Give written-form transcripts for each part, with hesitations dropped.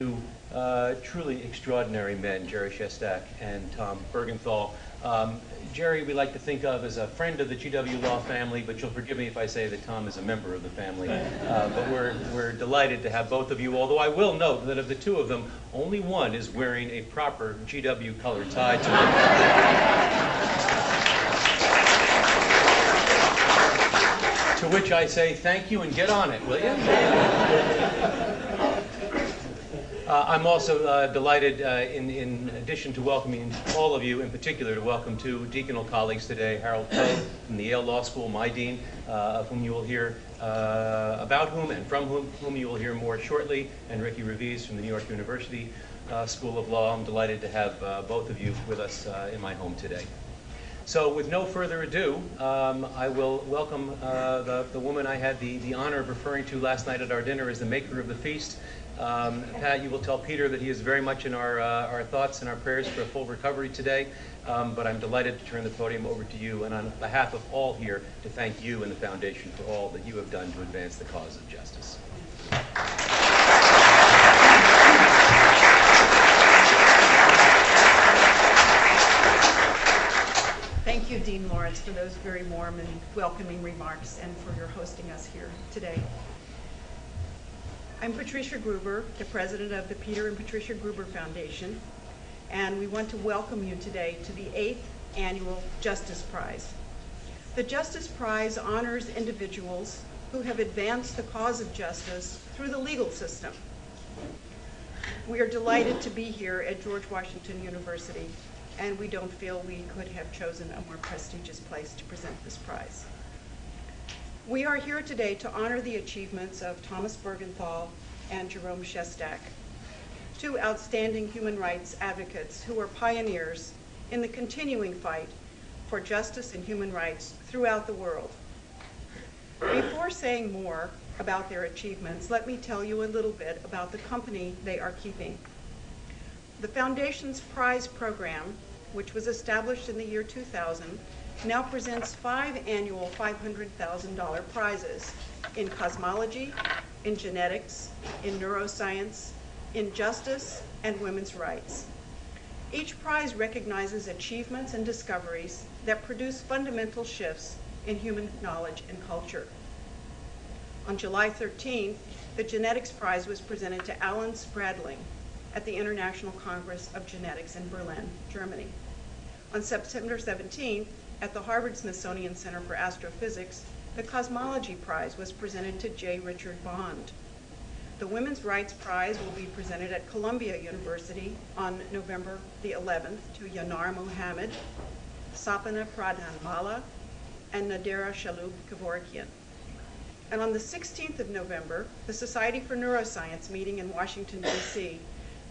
Two truly extraordinary men, Jerry Shestack and Tom Buergenthal. Jerry we like to think of as a friend of the GW Law family, but you'll forgive me if I say that Tom is a member of the family. But we're delighted to have both of you, although I will note that of the two of them, only one is wearing a proper GW color tie to which I say thank you and get on it, will you? I'm also delighted, in addition to welcoming all of you, in particular to welcome two deaconal colleagues today, Harold Poe from the Yale Law School, my dean, of whom you will hear, about whom and from whom you will hear more shortly, and Ricky Reviz from the New York University School of Law. I'm delighted to have both of you with us in my home today. So with no further ado, I will welcome the woman I had the honor of referring to last night at our dinner as the maker of the feast. Pat, you will tell Peter that he is very much in our thoughts and our prayers for a full recovery today, but I'm delighted to turn the podium over to you, and on behalf of all here, to thank you and the Foundation for all that you have done to advance the cause of justice. Thank you, Dean Lawrence, for those very warm and welcoming remarks and for your hosting us here today. I'm Patricia Gruber, the president of the Peter and Patricia Gruber Foundation, and we want to welcome you today to the 8th Annual Justice Prize. The Justice Prize honors individuals who have advanced the cause of justice through the legal system. We are delighted to be here at George Washington University, and we don't feel we could have chosen a more prestigious place to present this prize. We are here today to honor the achievements of Thomas Buergenthal and Jerome Shestack, two outstanding human rights advocates who are pioneers in the continuing fight for justice and human rights throughout the world. Before saying more about their achievements, let me tell you a little bit about the company they are keeping. The Foundation's prize program, which was established in the year 2000, now presents 5 annual $500,000 prizes in cosmology, in genetics, in neuroscience, in justice, and women's rights. Each prize recognizes achievements and discoveries that produce fundamental shifts in human knowledge and culture. On July 13th, the Genetics Prize was presented to Alan Spradling at the International Congress of Genetics in Berlin, Germany. On September 17th, at the Harvard-Smithsonian Center for Astrophysics, the Cosmology Prize was presented to J. Richard Bond. The Women's Rights Prize will be presented at Columbia University on November the 11th to Yanar Mohammed, Sapana Pradhanmala, and Nadera Shalub Kevorkian. And on the 16th of November, the Society for Neuroscience meeting in Washington, D.C.,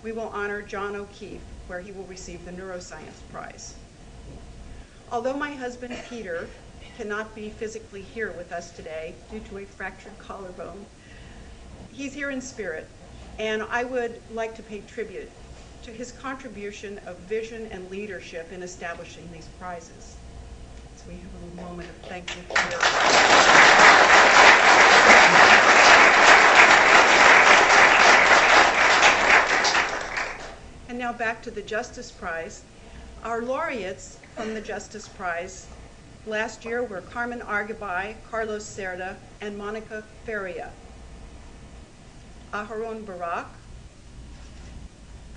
we will honor John O'Keefe, where he will receive the Neuroscience Prize. Although my husband, Peter, cannot be physically here with us today due to a fractured collarbone, he's here in spirit, and I would like to pay tribute to his contribution of vision and leadership in establishing these prizes. So we have a little moment of thank you, Peter. And now back to the Justice Prize. Our laureates from the Justice Prize last year were Carmen Argibay, Carlos Cerda, and Monica Faria. Aharon Barak,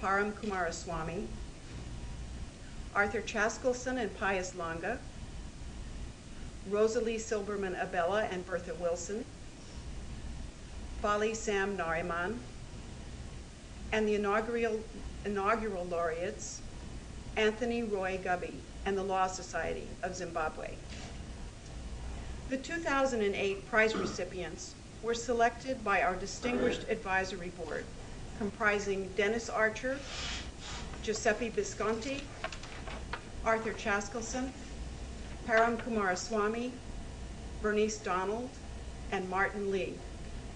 Param Kumaraswamy, Arthur Chaskelson and Pius Longa, Rosalie Silberman Abella and Bertha Wilson, Bali Sam Nariman, and the inaugural laureates, Anthony Roy Gubby and the Law Society of Zimbabwe. The 2008 prize recipients were selected by our distinguished advisory board, comprising Dennis Archer, Giuseppe Visconti, Arthur Chaskelson, Param Kumaraswamy, Bernice Donald, and Martin Lee.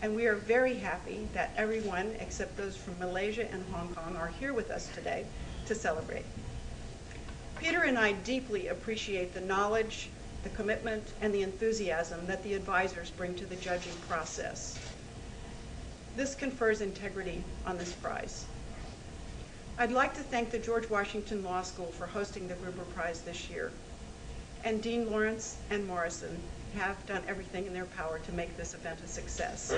And we are very happy that everyone, except those from Malaysia and Hong Kong, are here with us today to celebrate. Peter and I deeply appreciate the knowledge, the commitment, and the enthusiasm that the advisors bring to the judging process. This confers integrity on this prize. I'd like to thank the George Washington Law School for hosting the Gruber Prize this year. And Dean Lawrence and Morrison have done everything in their power to make this event a success.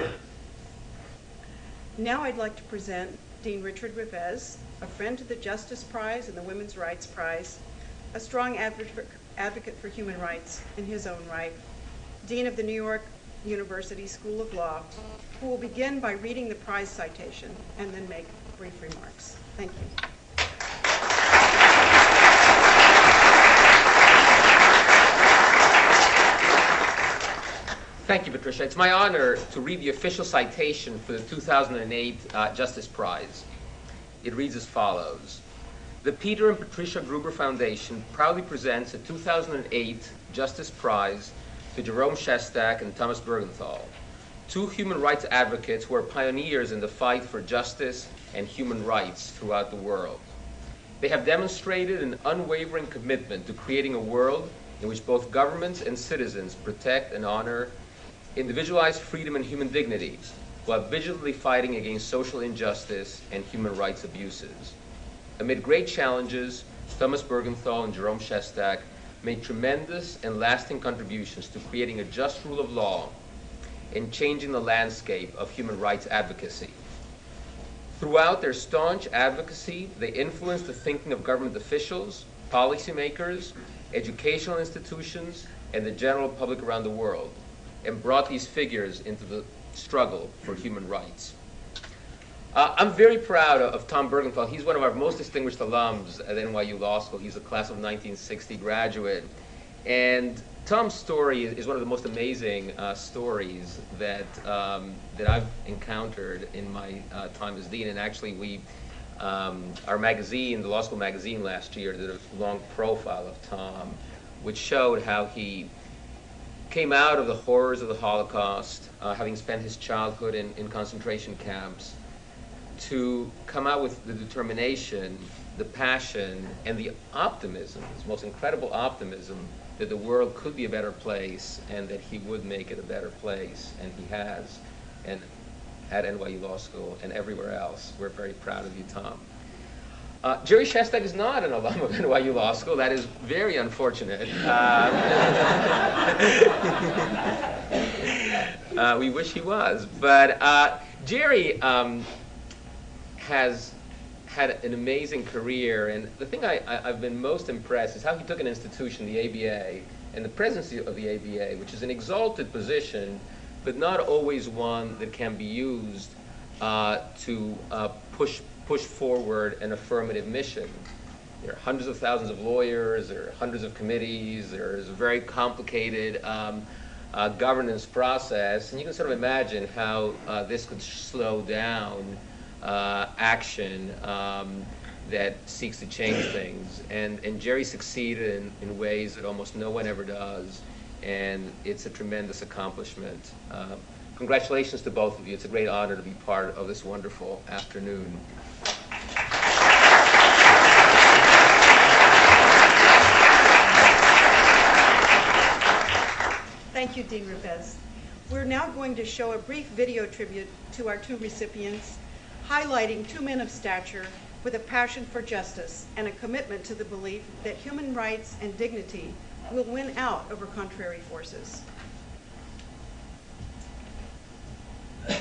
Now I'd like to present Dean Richard Rivez, a friend to the Justice Prize and the Women's Rights Prize, a strong advocate for human rights in his own right, Dean of the New York University School of Law, who will begin by reading the prize citation and then make brief remarks. Thank you. Thank you, Patricia. It's my honor to read the official citation for the 2008 Justice Prize. It reads as follows. The Peter and Patricia Gruber Foundation proudly presents a 2008 Justice Prize to Jerome Shestack and Thomas Buergenthal, two human rights advocates who are pioneers in the fight for justice and human rights throughout the world. They have demonstrated an unwavering commitment to creating a world in which both governments and citizens protect and honor individualized freedom and human dignity, while vigilantly fighting against social injustice and human rights abuses. Amid great challenges, Thomas Buergenthal and Jerome Shestack made tremendous and lasting contributions to creating a just rule of law and changing the landscape of human rights advocacy. Throughout their staunch advocacy, they influenced the thinking of government officials, policymakers, educational institutions, and the general public around the world, and brought these figures into the struggle for human rights. I'm very proud of Tom Buergenthal. He's one of our most distinguished alums at NYU Law School. He's a class of 1960 graduate. And Tom's story is one of the most amazing stories that I've encountered in my time as dean. And actually, our magazine, the law school magazine last year, did a long profile of Tom, which showed how he came out of the horrors of the Holocaust, having spent his childhood in concentration camps, to come out with the determination, the passion, and the optimism, his most incredible optimism, that the world could be a better place and that he would make it a better place, and he has, and at NYU Law School and everywhere else. We're very proud of you, Tom. Jerry Shestack is not an alum of NYU Law School. That is very unfortunate. We wish he was. But Jerry has had an amazing career, and the thing I've been most impressed is how he took an institution, the ABA, and the presidency of the ABA, which is an exalted position, but not always one that can be used to push forward an affirmative mission. There are hundreds of thousands of lawyers, there are hundreds of committees, there is a very complicated governance process, and you can sort of imagine how this could slow down action that seeks to change things. And Jerry succeeded in ways that almost no one ever does, and it's a tremendous accomplishment. Congratulations to both of you. It's a great honor to be part of this wonderful afternoon. Thank you, Dean Rivez. We're now going to show a brief video tribute to our two recipients, highlighting two men of stature with a passion for justice and a commitment to the belief that human rights and dignity will win out over contrary forces. I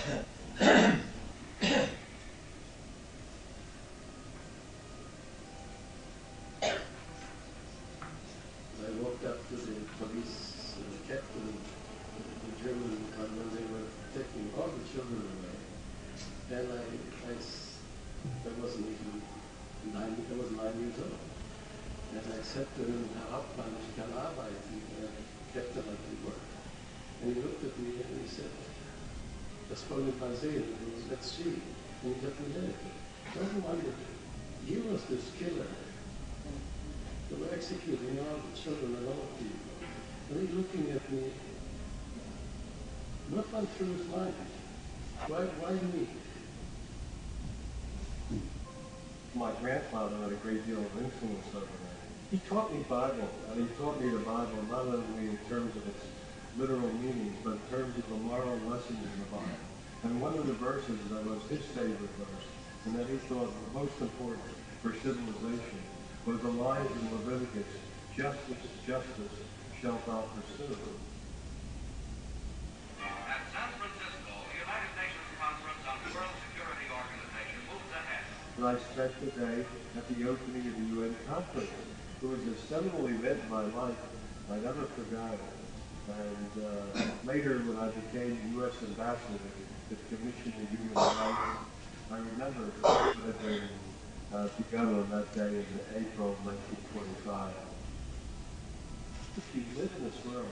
walked up to the police captain, the German, when they were taking all the children away, and I was 9 years old. And I said to him, Herr Hauptmann, ich kann arbeiten, Captain, I can work. And he looked at me and he said, das wollen wir mal sehen, let's see. And he said, don't wonder, he was this killer. They were executing all the children and all the people. And he's looking at me, what went through his mind? Why me? My grandfather had a great deal of influence over me. He taught me Bible, and he taught me the Bible not only in terms of its literal meanings, but in terms of the moral lessons in the Bible. And one of the verses that was his favorite verse, and that he thought most important for civilization, was the lines in Leviticus, justice, justice shalt thou pursue. At San Francisco, the United Nations Conference on the World Security Organization moves ahead. And I spent the day at the opening of the UN conference. It was a seminal event in my life. I never forgot it. And later, when I became U.S. ambassador to the Commission on Human Rights, I remember it had been begun on that day in April 1925. If you live in this world,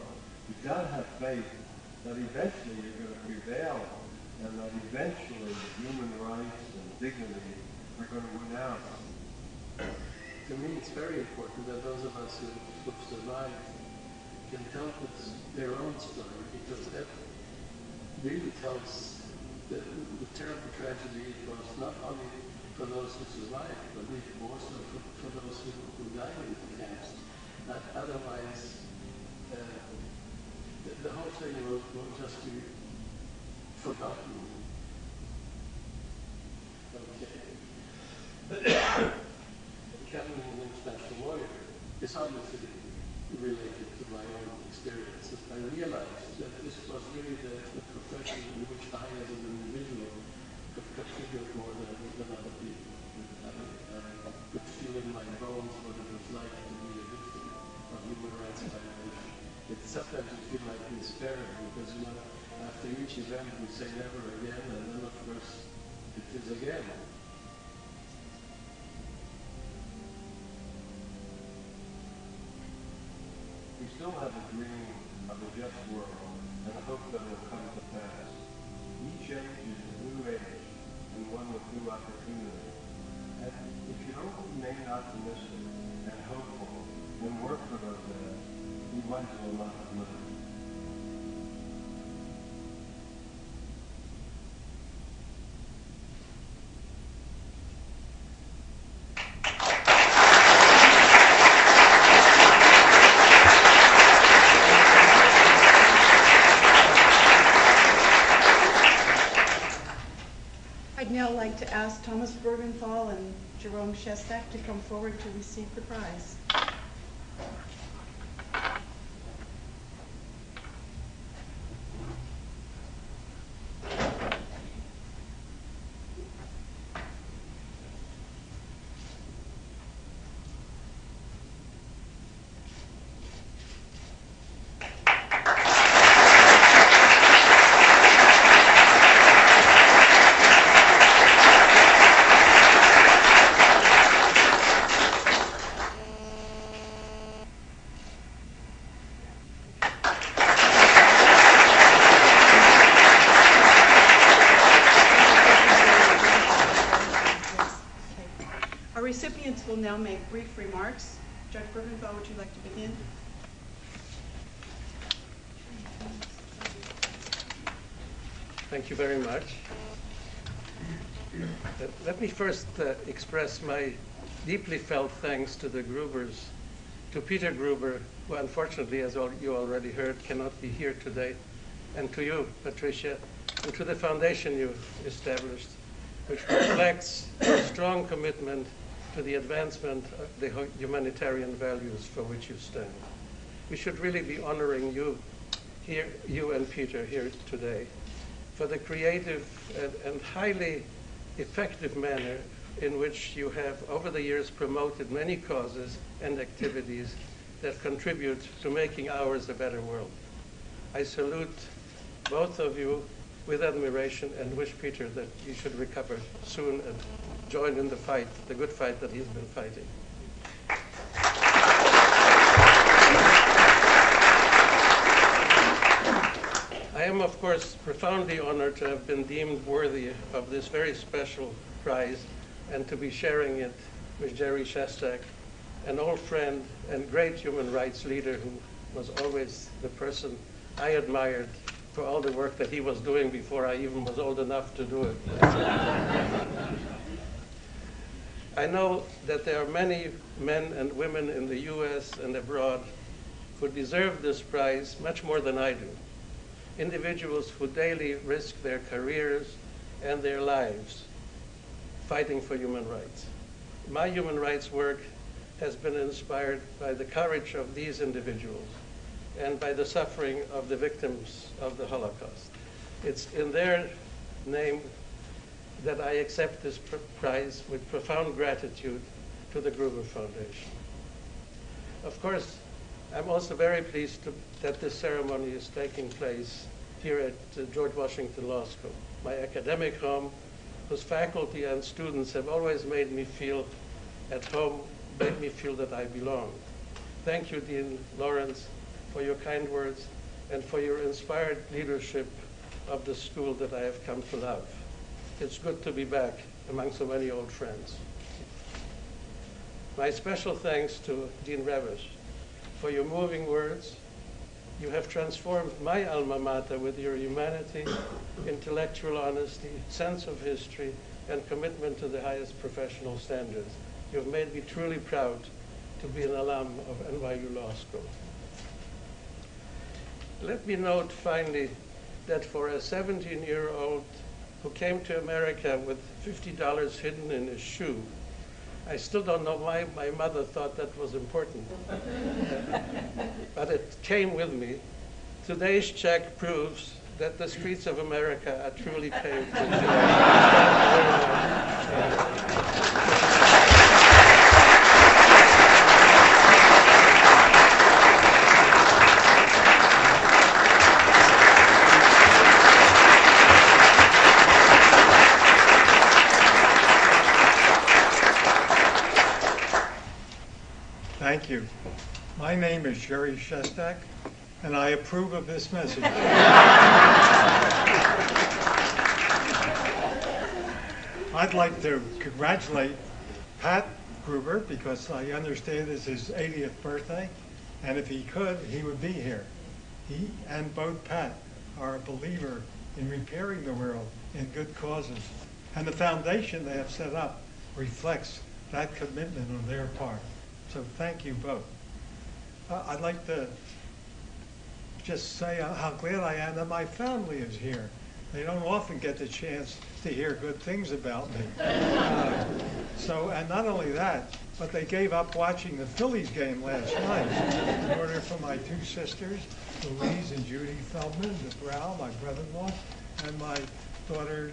you've got to have faith that eventually you're going to prevail, and that eventually human rights and dignity are going to win out. To me, it's very important that those of us who've survived can tell their own story, because that really tells the terrible tragedy it was, not only for those who survived, but even more so for those who died in the camps. Otherwise, the whole thing will just be forgotten. Okay. Becoming an international lawyer is obviously related to my own experiences. I realized that this was really the profession in which I, as an individual, could contribute more than other people. I could feel in my bones what it was like to be a victim of human rights violation. Sometimes you feel like despair, because after each event we say never again, and then of course it is again. We still have a dream of a just world and a hope that will come to pass. Each age is a new age and one with new opportunity. And if you don't remain optimistic and hopeful and work for those ends, you might as well not have lived. I'd now like to ask Thomas Buergenthal and Jerome Shestack to come forward to receive the prize. Recipients will now make brief remarks. Judge Buergenthal, would you like to begin? Thank you very much. Let me first express my deeply felt thanks to the Grubers, to Peter Gruber, who unfortunately, as you already heard, cannot be here today, and to you, Patricia, and to the foundation you established, which reflects your strong commitment to the advancement of the humanitarian values for which you stand. We should really be honoring you here, you and Peter here today, for the creative and highly effective manner in which you have over the years promoted many causes and activities that contribute to making ours a better world. I salute both of you with admiration and wish Peter that you should recover soon and join in the fight, the good fight that he's been fighting. I am, of course, profoundly honored to have been deemed worthy of this very special prize and to be sharing it with Jerry Shestack, an old friend and great human rights leader who was always the person I admired for all the work that he was doing before I even was old enough to do it. I know that there are many men and women in the US and abroad who deserve this prize much more than I do. individuals who daily risk their careers and their lives fighting for human rights. My human rights work has been inspired by the courage of these individuals and by the suffering of the victims of the Holocaust. It's in their name that I accept this prize with profound gratitude to the Gruber Foundation. Of course, I'm also very pleased that this ceremony is taking place here at George Washington Law School, my academic home, whose faculty and students have always made me feel at home, made me feel that I belong. Thank you, Dean Lawrence, for your kind words and for your inspired leadership of the school that I have come to love. It's good to be back among so many old friends. My special thanks to Dean Revish for your moving words. You have transformed my alma mater with your humanity, intellectual honesty, sense of history, and commitment to the highest professional standards. You've made me truly proud to be an alum of NYU Law School. Let me note finally that for a 17-year-old who came to America with $50 hidden in his shoe, I still don't know why my mother thought that was important. But it came with me. Today's check proves that the streets of America are truly paved with Thank you. My name is Jerry Shestack, and I approve of this message. I'd like to congratulate Pat Gruber, because I understand it's his 80th birthday, and if he could, he would be here. He and both Pat are a believer in repairing the world in good causes, and the foundation they have set up reflects that commitment on their part. So thank you both. I'd like to just say how glad I am that my family is here. They don't often get the chance to hear good things about me. And not only that, but they gave up watching the Phillies game last night in order for my two sisters, Louise and Judy Feldman, the Brow, my brother-in-law, and my daughter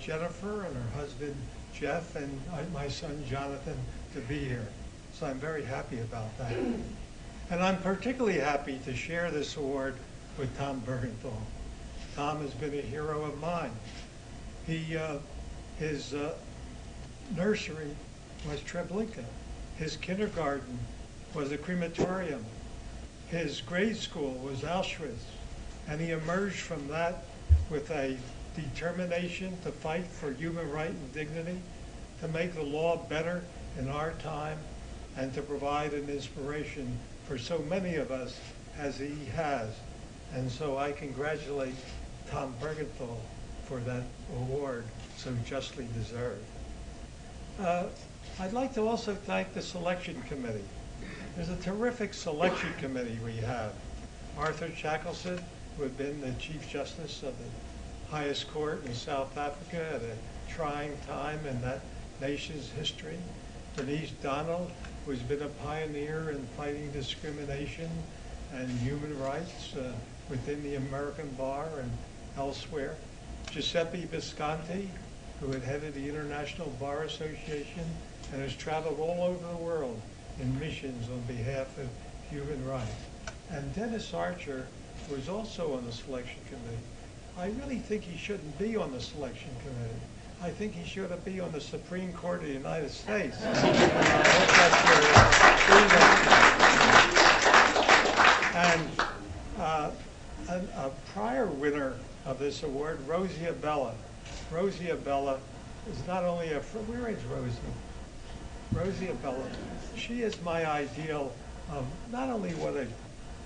Jennifer and her husband Jeff, and my son Jonathan to be here. So I'm very happy about that. And I'm particularly happy to share this award with Tom Buergenthal. Tom has been a hero of mine. His nursery was Treblinka. His kindergarten was a crematorium. His grade school was Auschwitz. And he emerged from that with a determination to fight for human right and dignity, to make the law better in our time, and to provide an inspiration for so many of us as he has. And so I congratulate Tom Buergenthal for that award, so justly deserved. I'd like to also thank the selection committee. There's a terrific selection committee we have. Arthur Shackleton, who had been the Chief Justice of the highest court in South Africa at a trying time in that nation's history. Bernice Donald, who's been a pioneer in fighting discrimination and human rights within the American bar and elsewhere. Giuseppe Visconti, who had headed the International Bar Association and has traveled all over the world in missions on behalf of human rights. And Dennis Archer, who is also on the selection committee. I really think he shouldn't be on the selection committee. I think he should be on the Supreme Court of the United States. And a prior winner of this award, Rosie Abella. Rosie Abella is not only a, where is Rosie? Rosie Abella. She is my ideal of not only what a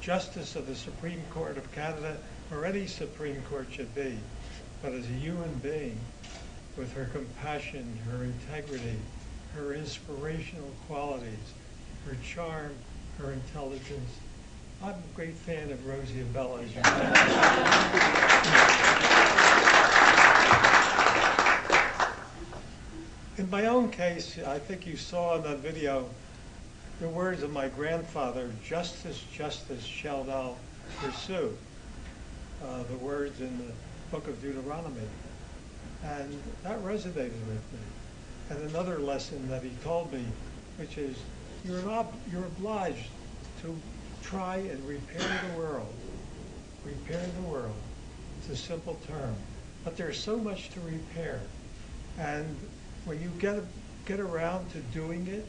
justice of the Supreme Court of Canada or any Supreme Court should be, but as a human being with her compassion, her integrity, her inspirational qualities, her charm, her intelligence, I'm a great fan of Rosie and Bella, as you know. In my own case, I think you saw in that video the words of my grandfather, "Justice, justice shall thou pursue," the words in the book of Deuteronomy. And that resonated with me. And another lesson that he told me, which is you're obliged to try and repair the world. Repair the world. It's a simple term. But there's so much to repair. And when you get around to doing it,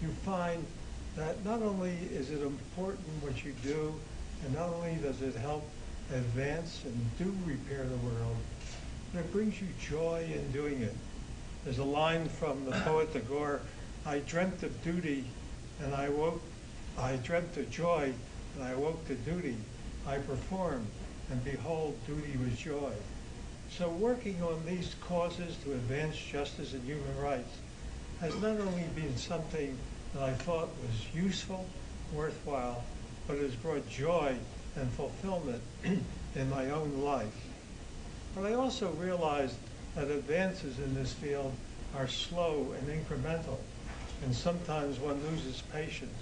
you find that not only is it important what you do, and not only does it help advance and do repair the world, but it brings you joy in doing it. There's a line from the poet Tagore, "I dreamt of duty and I woke, I dreamt of joy and I awoke to duty. I performed and behold, duty was joy." So working on these causes to advance justice and human rights has not only been something that I thought was useful, worthwhile, but has brought joy and fulfillment in my own life. But I also realized that advances in this field are slow and incremental, and sometimes one loses patience.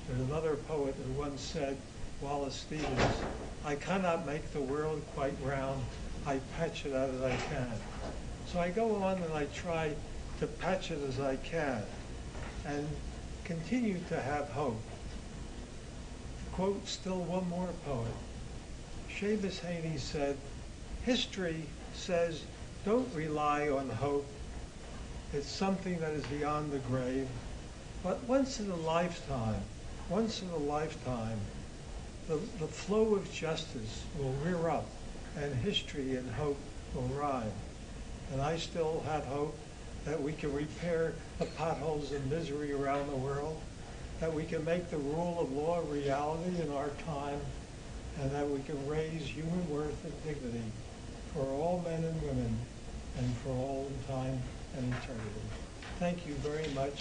There's another poet who once said, Wallace Stevens, "I cannot make the world quite round, I patch it out as I can." So I go on and I try to patch it as I can and continue to have hope. To quote still one more poet, Seamus Haney said, "History says don't rely on hope. It's something that is beyond the grave. But once in a lifetime, the flow of justice will rear up and history and hope will rhyme." And I still have hope that we can repair the potholes of misery around the world, that we can make the rule of law a reality in our time, and that we can raise human worth and dignity for all men and women and for all in time and eternity. Thank you very much.